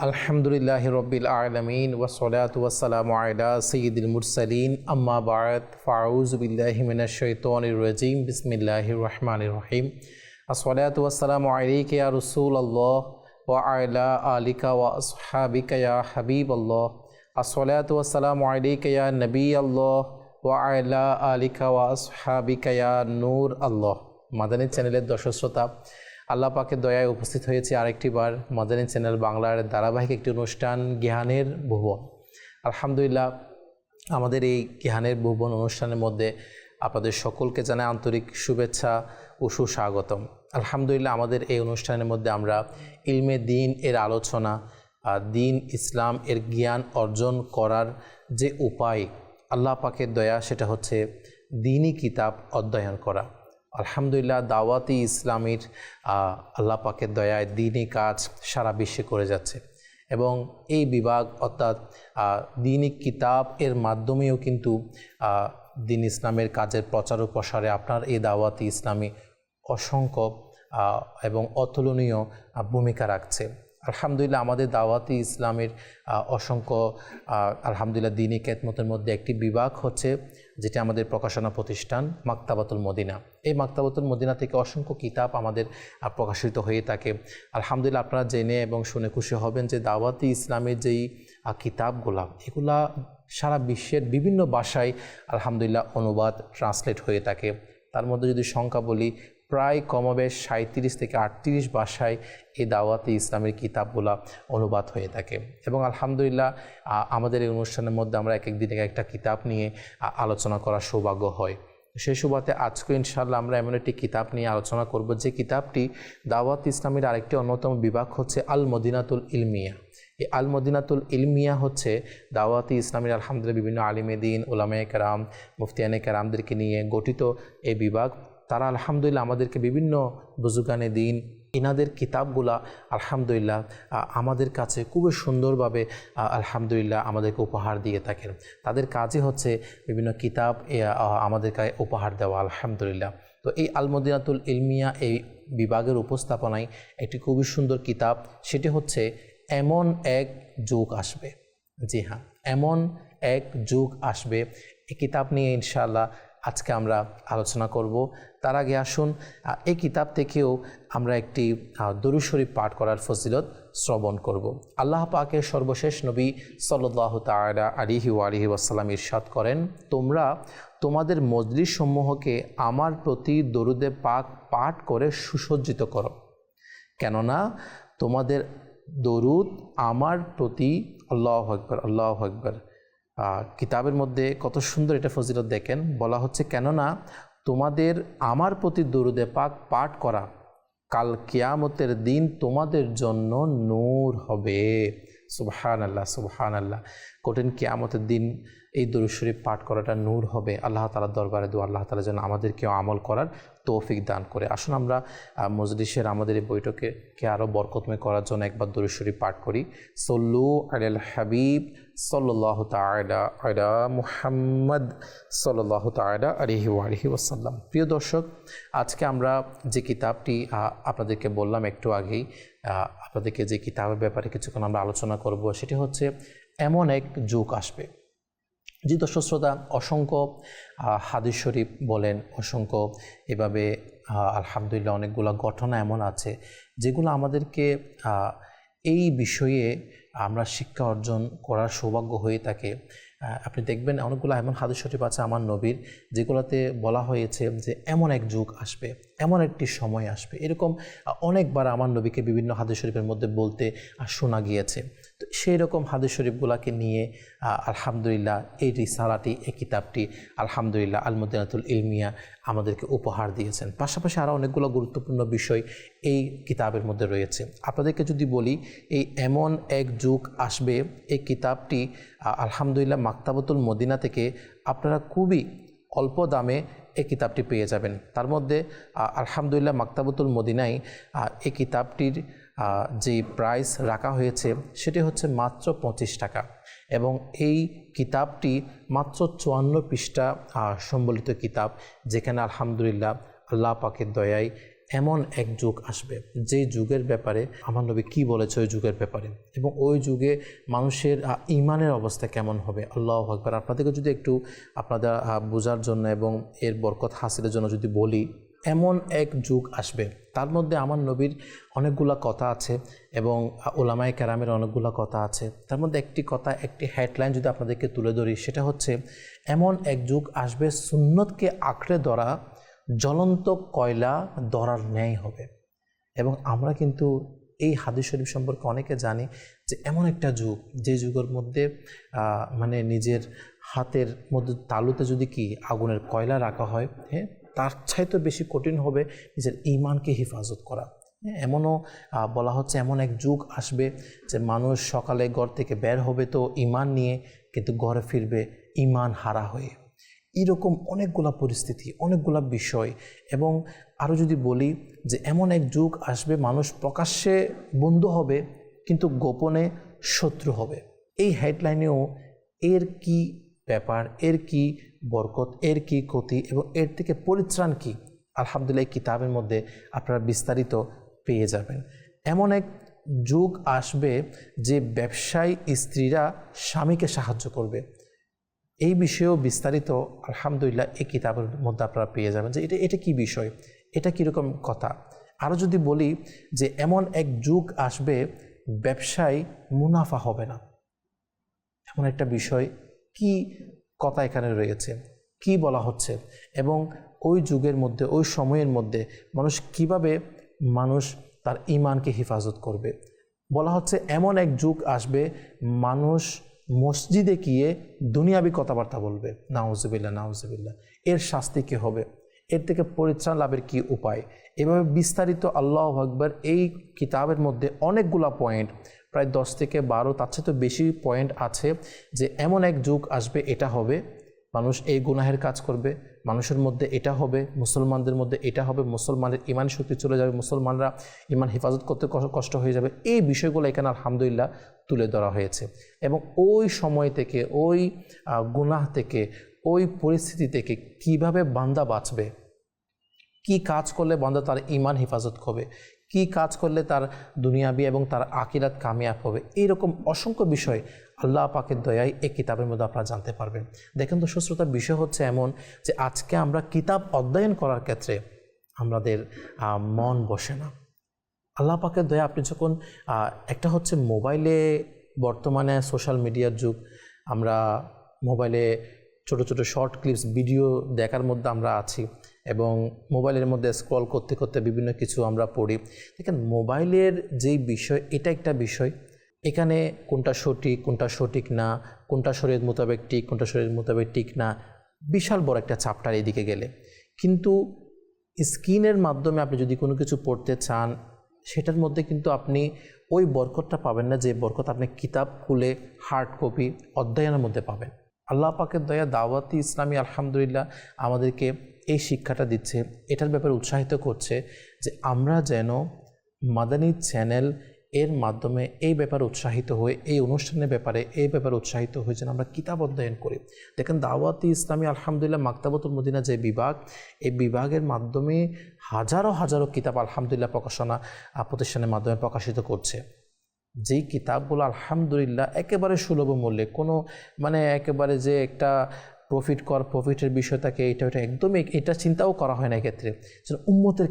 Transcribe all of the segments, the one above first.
আলহামদুলিল্লাহি রব্বিল আলামিন ওয়াসসালাতু ওয়াসসালামু আলা সাইয়্যিদিল মুরসালিন আম্মা বা'দ ফাউযু বিল্লাহি মিনাশ শাইতানির রাজীম বিসমিল্লাহির রহমানির রহিম আসসালাতু ওয়াসসালামু আলাইকা ইয়া রাসূলুল্লাহ ওয়া আলা আলিকা ওয়া আসহাবিকা ইয়া হাবিবাল্লাহ আসসালাতু ওয়াসসালামু আলাইকা ইয়া নবিয়াল্লাহ ওয়া আলা আলিকা ওয়া আসহাবিকা ইয়া নূর আল্লাহ। মাদানী চ্যানেলের দর্শক শ্রোতা, আল্লাহ পাকের দয়ায় উপস্থিত হয়েছে আরেকটি বার মাদানী চ্যানেল বাংলার ধারাবাহিক একটি অনুষ্ঠান জ্ঞানের ভুবন। আলহামদুলিল্লাহ, আমাদের এই জ্ঞানের ভুবন অনুষ্ঠানের মধ্যে আপনাদের সকলকে জানাই আন্তরিক শুভেচ্ছা ও সুস্বাগতম। আলহামদুলিল্লাহ, আমাদের এই অনুষ্ঠানের মধ্যে আমরা ইলমে দ্বীন এর আলোচনা, দ্বীন ইসলাম এর জ্ঞান অর্জন করার যে উপায় আল্লাহ পাকের দয়া, সেটা হচ্ছে দ্বীনি কিতাব অধ্যয়ন করা। আলহামদুলিল্লাহ, দাওয়াতি ইসলামীর আল্লাহ পাকের দয়ায় দ্বীনি কাজ সারা বিশ্বে করে যাচ্ছে এবং এই বিভাগ অর্থাৎ দ্বীনি কিতাব এর মাধ্যমেও কিন্তু দ্বীন ইসলামের কাজের প্রচার ও প্রসারে আপনার এই দাওয়াতি ইসলামী অসংখ্য এবং অতুলনীয় ভূমিকা রাখছে। আলহামদুলিল্লাহ, আমাদের দাওয়াতি ইসলামের অসংখ্য আলহামদুলিল্লাহ দ্বীনি খেদমতের মধ্যে একটি বিভাগ হচ্ছে যেটি আমাদের প্রকাশনা প্রতিষ্ঠান মাকতাবাতুল মদিনা। এই মাকতাবাতুল মদিনা থেকে অসংখ্য কিতাব আমাদের প্রকাশিত হয়ে থাকে। আলহামদুলিল্লাহ, আপনারা জেনে এবং শুনে খুশি হবেন যে দাওয়াতি ইসলামের যেই কিতাবগুলা, এগুলা সারা বিশ্বের বিভিন্ন ভাষায় আলহামদুলিল্লাহ অনুবাদ ট্রান্সলেট হয়ে থাকে। তার মধ্যে যদি সংখ্যা বলি, প্রায় কমবেশ 37 থেকে 38 ভাষায় এই দাওয়াতি ইসলামের কিতাবগুলা অনুবাদ হয়ে থাকে এবং আলহামদুলিল্লাহ আমাদের এই অনুষ্ঠানের মধ্যে আমরা এক দিন একটা কিতাব নিয়ে আলোচনা করার সৌভাগ্য হয়। সেই সুবাদে আজকে ইনশাআল্লাহ আমরা এমন একটি কিতাব নিয়ে আলোচনা করব যে কিতাবটি দাওয়াত ইসলামের আরেকটি অন্যতম বিভাগ হচ্ছে আল মদিনাতুল ইলমিয়া। এই আল মদিনাতুল ইলমিয়া হচ্ছে দাওয়াতি ইসলামের আলহামদুলিল্লাহ বিভিন্ন আলিমে দ্বীন, উলামায়ে কেরাম, মুফতিয়ানে কেরামদেরকে নিয়ে গঠিত এই বিভাগ। তারা আলহামদুলিল্লাহ আমাদেরকে বিভিন্ন বুজুর্গানে দ্বীন ইনাদের কিতাবগুলা আলহামদুলিল্লাহ আমাদের কাছে খুবই সুন্দরভাবে আলহামদুলিল্লাহ আমাদেরকে উপহার দিয়ে থাকেন। তাদের কাজই হচ্ছে বিভিন্ন কিতাব আমাদেরকে উপহার দেওয়া আলহামদুলিল্লাহ। তো এই আল মদিনাতুল ইলমিয়া এই বিভাগের উপস্থাপনায় একটি খুবই সুন্দর কিতাব, সেটি হচ্ছে এমন এক যুগ আসবে। জি হ্যাঁ, এমন এক যুগ আসবে। এই কিতাব নিয়ে ইনশাআল্লাহ আজকে আমরা আলোচনা করব। তার আগে আসুন এই কিতাব থেকেও আমরা একটি দরুদ শরীফ পাঠ করার ফজিলত শ্রবণ করব। আল্লাহ পাকের সর্বশেষ নবী সাল্লাল্লাহু তাআলা আলাইহি ওয়া আলিহি ওয়াসাল্লাম ইরশাদ করেন, তোমরা তোমাদের মজলিস সমূহকে আমার প্রতি দরুদে পাক পাঠ করে সুসজ্জিত করো, কেননা তোমাদের দরুদ আমার প্রতি, আল্লাহু আকবার আল্লাহু আকবার। কিতাবের মধ্যে কত সুন্দর এটা ফজিলত দেখেন, বলা হচ্ছে কেননা তোমাদের আমার প্রতি দরুদে পাক পাঠ করা কাল কিয়ামতের দিন তোমাদের জন্য নূর হবে। সুবহানাল্লাহ সুবহানাল্লাহ। কঠিন কিয়ামতের দিন এই দরুদ শরীফ পাঠ করাটা নূর হবে। আল্লাহ তাআলার দরবারে দোয়া, আল্লাহ তাআলা যেন আমাদেরকেও আমল করার তৌফিক দান করে। আসুন আমরা মজলিসের আমাদের এই বৈঠকে আরও বরকতময় করার জন্য একবার দরুদ শরীফ পাঠ করি। সল্লু আলাল হাবিব সাল্লাল্লাহু তাআলা আলা মুহাম্মদ সাল্লাল্লাহু তাআলা আলাইহি ওয়া আলিহি ওয়াসাল্লাম। প্রিয় দর্শক, আজকে আমরা যে কিতাবটি আপনাদেরকে বললাম একটু আগেই, আপনাদেরকে যে কিতাবের ব্যাপারে কিছুক্ষণ আমরা আলোচনা করব, সেটি হচ্ছে এমন এক যুগ আসবে। জি দর্শক শ্রোতা, অসংখ্য হাদিস শরীফ বলেন, অসংখ্য এভাবে আলহামদুলিল্লাহ অনেকগুলো ঘটনা এমন আছে যেগুলো আমাদেরকে এই বিষয়ে আমরা শিক্ষা অর্জন করার সৌভাগ্য হয়ে থাকে। আপনি দেখবেন অনেকগুলো এমন হাদিস শরীফ আছে আমার নবীর, যেগুলোতে বলা হয়েছে যে এমন এক যুগ আসবে, এমন একটি সময় আসবে। এরকম অনেকবার আমার নবীকে বিভিন্ন হাদিস শরীফের মধ্যে বলতে শোনা গিয়েছে। তো সেই রকম হাদিস শরীফগুলোকে নিয়ে আলহামদুলিল্লাহ এই রিসালাটি, এই কিতাবটি আলহামদুলিল্লাহ আল মদিনাতুল ইলমিয়া আমাদেরকে উপহার দিয়েছেন। পাশাপাশি আরও অনেকগুলো গুরুত্বপূর্ণ বিষয় এই কিতাবের মধ্যে রয়েছে। আপনাদেরকে যদি বলি, এই এমন এক যুগ আসবে, এই কিতাবটি আলহামদুলিল্লাহ মাকতাবাতুল মদিনা থেকে আপনারা খুবই অল্প দামে এই কিতাবটি পেয়ে যাবেন। তার মধ্যে আলহামদুলিল্লাহ মাকতাবাতুল মদিনায় এই কিতাবটির যে প্রাইস রাখা হয়েছে সেটি হচ্ছে মাত্র 25 টাকা এবং এই কিতাবটি মাত্র 54 পৃষ্ঠা সম্বলিত কিতাব, যেখানে আলহামদুলিল্লাহ আল্লাহ পাকের দয়ায় এমন এক যুগ আসবে যে যুগের ব্যাপারে আমার নবী কী বলেছে ওই যুগের ব্যাপারে, এবং ওই যুগে মানুষের ঈমানের অবস্থা কেমন হবে। আল্লাহু আকবার। আপনাদেরকে যদি একটু আপনাদের বোঝার জন্য এবং এর বরকত হাসিলের জন্য যদি বলি, এমন এক যুগ আসবে, তার মধ্যে আমার নবীর অনেকগুলা কথা আছে এবং ওলামায়ে কেরামের অনেকগুলা কথা আছে। তার মধ্যে একটি কথা, একটি হেডলাইন যদি আপনাদেরকে তুলে ধরি, সেটা হচ্ছে এমন এক যুগ আসবে সুন্নতকে আঁকড়ে ধরা জ্বলন্ত কয়লা ধরার ন্যায় হবে। এবং আমরা কিন্তু এই হাদিস শরীফ সম্পর্কে অনেকে জানি যে এমন একটা যুগ, যে যুগের মধ্যে মানে নিজের হাতের মধ্যে তালুতে যদি কি আগুনের কয়লা রাখা হয়, হ্যাঁ, তার চাইতে বেশি কঠিন হবে নিজের ঈমানকে হেফাজত করা। এমনও বলা হচ্ছে এমন এক যুগ আসবে যে মানুষ সকালে ঘর থেকে বের হবে তো ঈমান নিয়ে, কিন্তু ঘরে ফিরবে ঈমান হারা হয়ে। এরকম অনেকগুলা পরিস্থিতি, অনেকগুলা বিষয়। এবং আরও যদি বলি যে এমন এক যুগ আসবে মানুষ প্রকাশ্যে বন্ধু হবে কিন্তু গোপনে শত্রু হবে। এই হেডলাইনেও এর কি ব্যাপার, এর কি বরকত, এর কি ক্ষতি এবং এর থেকে পরিত্রাণ কি, আলহামদুলিল্লাহ এই কিতাবের মধ্যে আপনারা বিস্তারিত পেয়ে যাবেন। এমন এক যুগ আসবে যে ব্যবসায়ী স্ত্রীরা স্বামীকে সাহায্য করবে। এই বিষয়েও বিস্তারিত আলহামদুলিল্লাহ এই কিতাবের মধ্যে আপনারা পেয়ে যাবেন যে এটা কি বিষয়, এটা কীরকম কথা। আরও যদি বলি যে এমন এক যুগ আসবে ব্যবসায় মুনাফা হবে না, এমন একটা বিষয়, কি কথা এখানে রয়েছে, কি বলা হচ্ছে, এবং ওই যুগের মধ্যে, ওই সময়ের মধ্যে মানুষ কিভাবে তার ঈমানকে হেফাজত করবে। বলা হচ্ছে এমন এক যুগ আসবে মানুষ মসজিদে গিয়ে দুনিয়াবি কথাবার্তা বলবে। নাউজুবিল্লাহ, নাউজুবিল্লাহ। এর শাস্তি কী হবে, এর থেকে পরিত্রাণ লাভের কি উপায়, এভাবে বিস্তারিত আল্লাহু আকবার এই কিতাবের মধ্যে অনেকগুলা পয়েন্ট, প্রায় 10 থেকে 12 তার চেয়ে তো বেশি পয়েন্ট আছে যে এমন এক যুগ আসবে, এটা হবে, মানুষ এই গুনাহের কাজ করবে, মানুষের মধ্যে এটা হবে, মুসলমানদের মধ্যে এটা হবে, মুসলমানের ঈমান শক্তি চলে যাবে, মুসলমানরা ঈমান হেফাজত করতে কষ্ট হয়ে যাবে। এই বিষয়গুলো এখানে আলহামদুলিল্লাহ তুলে ধরা হয়েছে। এবং ওই সময় থেকে, ওই গুনাহ থেকে, ওই পরিস্থিতি থেকে কিভাবে বান্দা বাঁচবে, কি কাজ করলে বান্দা তার ঈমান হেফাজত হবে, কি কাজ করলে তার দুনিয়াবি এবং তার আখিরাত কামিয়াব হবে, এইরকম অসংখ্য বিষয় আল্লাহ পাকের দয়ায় এই কিতাবের মধ্যে আপনারা জানতে পারবেন। দেখেন তো সুশ্রোতার বিষয় হচ্ছে এমন যে আজকে আমরা কিতাব অধ্যয়ন করার ক্ষেত্রে আমাদের মন বসে না। আল্লাহ পাকের দয়া, আপনি যখন একটা হচ্ছে মোবাইলে, বর্তমানে সোশ্যাল মিডিয়ার যুগ, আমরা মোবাইলে ছোট ছোট শর্ট ক্লিপস ভিডিও দেখার মধ্যে আমরা আছি এবং মোবাইলের মধ্যে স্ক্রল করতে করতে বিভিন্ন কিছু আমরা পড়ি। দেখেন মোবাইলের যেই বিষয়, এটা একটা বিষয়, এখানে কোনটা সঠিক না, কোনটা শরীয়ত মোতাবেক ঠিক, কোনটা শরীয়ত মোতাবেক ঠিক না, বিশাল বড় একটা চ্যাপ্টার এদিকে গেলে। কিন্তু স্ক্রিনের মাধ্যমে আপনি যদি কোনো কিছু পড়তে চান, সেটার মধ্যে কিন্তু আপনি ওই বরকতটা পাবেন না যে বরকত আপনি কিতাব খুলে হার্ড কপি অধ্যয়নের মধ্যে পাবেন। আল্লাহ পাকের দয়া, দাওয়াতি ইসলামী আলহামদুলিল্লাহ আমাদেরকে এই শিক্ষাটা দিচ্ছে, এটার ব্যাপারে উৎসাহিত করছে যে আমরা যেন মাদানী চ্যানেল এর মাধ্যমে এই ব্যাপারে উৎসাহিত হয়ে, এই অনুষ্ঠানের ব্যাপারে এই ব্যাপারে উৎসাহিত হয়ে যেন আমরা কিতাব অধ্যয়ন করি। দেখেন দাওয়াতি ইসলামী আলহামদুলিল্লাহ মাকতাবাতুল মদিনা যে বিভাগ, এই বিভাগের মাধ্যমে হাজারো হাজারো কিতাব আলহামদুলিল্লাহ প্রকাশনা প্রতিষ্ঠানের মাধ্যমে প্রকাশিত করছে। যেই কিতাবগুলো আলহামদুলিল্লাহ একেবারে সুলভ মূল্যে, কোনো মানে একেবারে যে একটা প্রফিটের বিষয় থাকে, এটা একদমই এটা চিন্তাও করা হয় না। এক্ষেত্রে যেন উম্মতের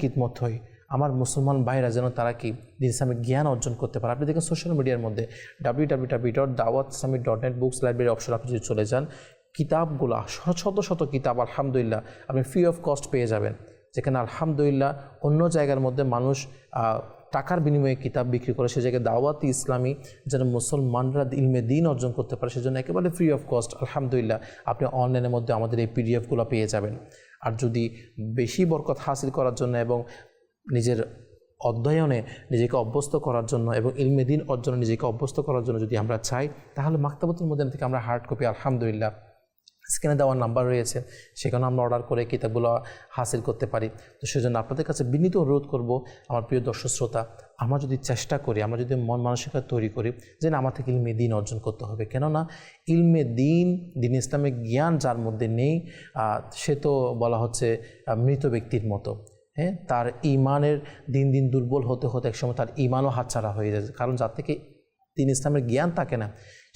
খিদমত হয়, আমার মুসলমান ভাইরা যেন তারা কি দিন ইসলামের জ্ঞান অর্জন করতে পারে। আপনি দেখেন সোশ্যাল মিডিয়ার মধ্যে www.dawatislami.net বুকস লাইব্রেরি অপশন আপনি যদি চলে যান, কিতাবগুলো শত শত কিতাব আলহামদুলিল্লাহ আপনি ফ্রি অফ কস্ট পেয়ে যাবেন। যেখানে আলহামদুলিল্লাহ অন্য জায়গার মধ্যে মানুষ টাকার বিনিময়ে কিতাব বিক্রি করে, সে জায়গায় দাওয়াতি ইসলামী যেন মুসলমানরা ইলমে দিন অর্জন করতে পারে, সেজন্য একেবারে ফ্রি অফ কস্ট আলহামদুলিল্লাহ আপনি অনলাইনের মধ্যে আমাদের এই পিডিএফগুলো পেয়ে যাবেন। আর যদি বেশি বরকত হাসিল করার জন্য এবং নিজের অধ্যয়নে নিজেকে অভ্যস্ত করার জন্য এবং ইলমে দিন অর্জনে নিজেকে অভ্যস্ত করার জন্য যদি আমরা চাই, তাহলে মাকতাবাতুল মদিনা থেকে আমরা হার্ড কপি আলহামদুলিল্লাহ স্ক্রিনে দেওয়ার নাম্বার রয়েছে, সেখানে আমরা অর্ডার করে কিতাবগুলো হাসিল করতে পারি। তো সেজন্য আপনাদের কাছে বিনীত অনুরোধ করব, আমার প্রিয় দর্শক শ্রোতা, আমরা যদি চেষ্টা করি, আমরা যদি মন মানসিকতা তৈরি করি যে না, আমার থেকে ইলমে দিন অর্জন করতে হবে। কেননা ইলমে দিন, দিন ইসলামের জ্ঞান যার মধ্যে নেই, সে তো বলা হচ্ছে মৃত ব্যক্তির মতো। হ্যাঁ, তার ইমানের দিন দিন দুর্বল হতে হতে একসময় তার ইমানও হাতছাড়া হয়ে যায়। কারণ যার থেকে দিন ইসলামের জ্ঞান থাকে না,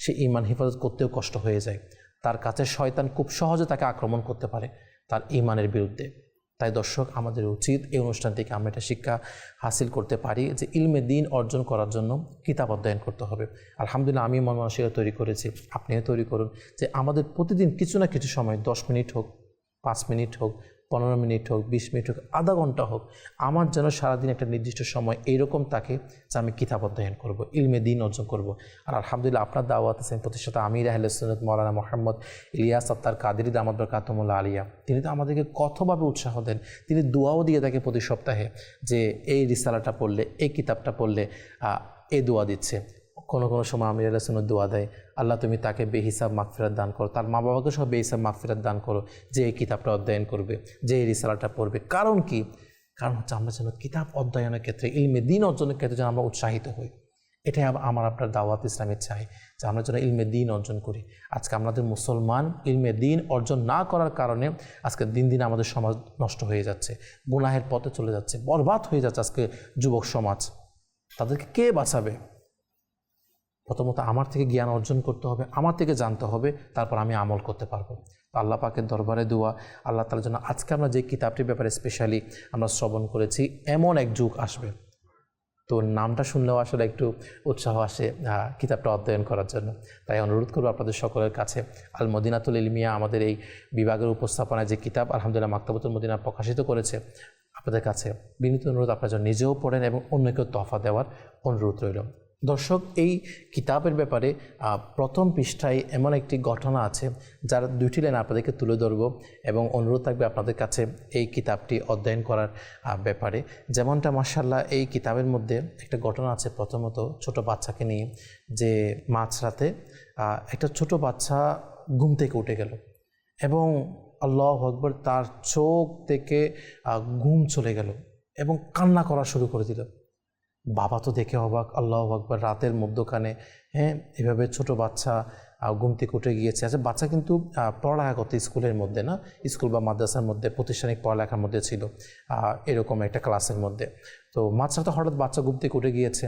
সে ইমান হেফাজত করতেও কষ্ট হয়ে যায়। তার কাছে শয়তান খুব সহজে তাকে আক্রমণ করতে পারে তার ইমানের বিরুদ্ধে। তাই দর্শক, আমাদের উচিত এই অনুষ্ঠান থেকে আমরা এটা শিক্ষা হাসিল করতে পারি যে ইলমে দিন অর্জন করার জন্য কিতাব অধ্যয়ন করতে হবে। আলহামদুলিল্লাহ, আমি মন মানসিকতা তৈরি করেছি, আপনিও তৈরি করুন যে আমাদের প্রতিদিন কিছু না কিছু সময়, 10 মিনিট হোক, 5 মিনিট হোক, 15 মিনিট হোক, 20 মিনিট হোক, আধা ঘন্টা হোক, আমার যেন সারাদিন একটা নির্দিষ্ট সময় এইরকম থাকে যে আমি কিতাব অধ্যয়ন করব, ইলমে দিন অর্জন করব। আর আলহামদুলিল্লাহ, আপনার দাওয়াত আছেন প্রতিষ্ঠাতা আমির আহলে সুন্নাত মাওলানা মোহাম্মদ ইলিয়াস আত্তার কাদেরী দামাত বরকাতুহুল আলিয়া। তিনি তো আমাদেরকে কতভাবে উৎসাহ দেন, তিনি দোয়াও দিয়ে থাকে প্রতি সপ্তাহে যে এই রিসালাটা পড়লে, এই কিতাবটা পড়লে এই দোয়া দিচ্ছে। কোনো কোনো সময় আমির আহলে সুন্নাত দোয়া দেয়, আল্লাহ তুমি তাকে বেহিসাব মাগফিরাত দান করো, তার মা বাবাকে সব বেহিসাব মাগফিরাত দান করো, যে এই কিতাবটা অধ্যয়ন করবে, যে এই রিসালাটা পড়বে। কারণ কি? কারণ হচ্ছে আমরা যেন কিতাব অধ্যয়নের ক্ষেত্রে, ইলমে দিন অর্জনের ক্ষেত্রে যেন আমরা উৎসাহিত হই। এটাই আমার আপনার দাওয়াত ইসলামের চাই যে আমরা যেন ইলমে দিন অর্জন করি। আজকে আমাদের মুসলমান ইলমে দিন অর্জন না করার কারণে আজকে দিন দিন আমাদের সমাজ নষ্ট হয়ে যাচ্ছে, গুনাহের পথে চলে যাচ্ছে, বরবাদ হয়ে যাচ্ছে আজকে যুবক সমাজ। তাদেরকে কে বাঁচাবে? প্রথমত আমার থেকে জ্ঞান অর্জন করতে হবে, আমার থেকে জানতে হবে, তারপর আমি আমল করতে পারবো। তো আল্লাহ পাকের দরবারে দোয়া, আল্লাহ তাআলার জন্য আজকে আমরা যে কিতাবটির ব্যাপারে স্পেশালি আমরা শ্রবণ করেছি, এমন এক যুগ আসবে, তো নামটা শুনলেও আসলে একটু উৎসাহ আসে কিতাবটা অধ্যয়ন করার জন্য। তাই অনুরোধ করবো আপনাদের সকলের কাছে, আল মদিনাতুল ইলমিয়া আমাদের এই বিভাগের উপস্থাপনায় যে কিতাব আলহামদুলিল্লাহ মাকতাবাতুল মদিনা প্রকাশিত করেছে, আপনাদের কাছে বিনীত অনুরোধ আপনারা যেন নিজেও পড়েন এবং অন্যকেও তোহফা দেওয়ার অনুরোধ রইল। দর্শক, এই কিতাবের ব্যাপারে প্রথম পৃষ্ঠায় এমন একটি ঘটনা আছে যার 2টি লাইন আপনাদেরকে তুলে ধরব এবং অনুরোধ থাকবে আপনাদের কাছে এই কিতাবটি অধ্যয়ন করার ব্যাপারে। যেমনটা মাশাআল্লাহ এই কিতাবের মধ্যে একটা ঘটনা আছে, প্রথমত ছোট বাচ্চাকে নিয়ে, যে মাঝরাতে একটা ছোট বাচ্চা ঘুম থেকে উঠে গেল এবং আল্লাহু আকবার, তার চোখ থেকে ঘুম চলে গেল এবং কান্না করা শুরু করে দিল। বাবা তো দেখে অবাক, আল্লাহু আকবার, রাতের মধ্যখানে এভাবে ছোট বাচ্চা ঘুম থেকে উঠে গিয়েছে। আচ্ছা, বাচ্চা কিন্তু পড়ালেখা করতে স্কুলের মধ্যে না, স্কুল বা মাদ্রাসার মধ্যে প্রাতিষ্ঠানিক পড়ালেখার মধ্যে ছিল, এরকম একটা ক্লাসের মধ্যে। তো মাঝরাতে হঠাৎ বাচ্চা ঘুম থেকে উঠে গিয়েছে,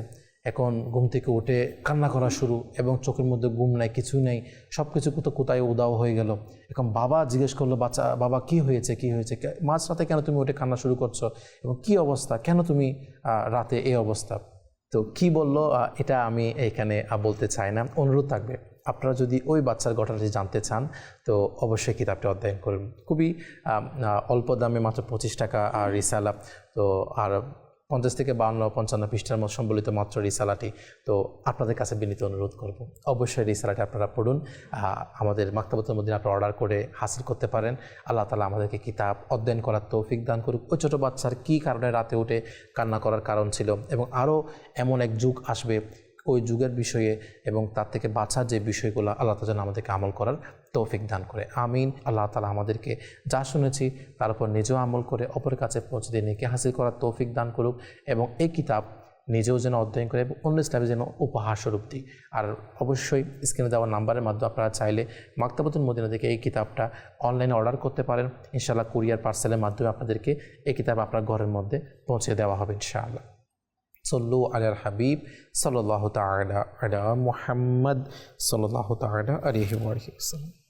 এখন ঘুম থেকে উঠে কান্না করা শুরু এবং চোখের মধ্যে ঘুম নাই, কিছুই নেই, সব কিছু কোথায় উদাও হয়ে গেল। এখন বাবা জিজ্ঞেস করলো, বাবা কি হয়েছে, মাঝরাতে কেন তুমি উঠে কান্না শুরু করছো এবং কি অবস্থা, কেন তুমি রাতে এই অবস্থা? তো কি বললো এটা আমি এখানে বলতে চাই না, অনুরোধ থাকবে আপনারা যদি ওই বাচ্চার ঘটনাটি জানতে চান তো অবশ্যই কিতাবটি অধ্যয়ন করুন। খুবই অল্প দামে, মাত্র 25 টাকা রিসালা। তো আর 50 থেকে 52-55 পৃষ্ঠার মতো সম্বলিত মাত্র রিসালাটি। তো আপনাদের কাছে বিনীত অনুরোধ করব, অবশ্যই রিসালাটি আপনারা পড়ুন। আমাদের মাকতাবাতুল মদিনা আপনারা অর্ডার করে হাসিল করতে পারেন। আল্লাহ তাআলা আমাদেরকে কিতাব অধ্যয়ন করার তৌফিক দান করুক। ওই ছোটো বাচ্চার কী কারণে রাতে উঠে কান্না করার কারণ ছিল এবং আরও এমন এক যুগ আসবে ওই যুগের বিষয়ে এবং তার থেকে বাঁচার যে বিষয়গুলো, আল্লাহ তাআলা যেন আমাদেরকে আমল করার তৌফিক দান করে। আমিন। আল্লাহ তাআলা আমাদেরকে যা শুনেছি তার উপর নিজেও আমল করে অপরের কাছে পৌঁছে দিয়ে নেকি হাসিল করার তৌফিক দান করুক এবং এই কিতাব নিজেও যেন অধ্যয়ন করে এবং অন্য ইসলামে যেন উপহার স্বরূপ দিই। আর অবশ্যই স্ক্রিনে দেওয়া নাম্বারের মাধ্যমে আপনারা চাইলে মাকতাবাতুল মদিনা থেকে এই কিতাবটা অনলাইনে অর্ডার করতে পারেন। ইনশাআল্লাহ কুরিয়ার পার্সেলের মাধ্যমে আপনাদেরকে এই কিতাব আপনার ঘরের মধ্যে পৌঁছে দেওয়া হবে ইনশাআল্লাহ। সল্লু আলাল হাবিব সাল্লাল্লাহু তাআলা আলা মুহাম্মদ সাল্লাল্লাহু তাআলা আলাইহি ওয়া সাল্লাম।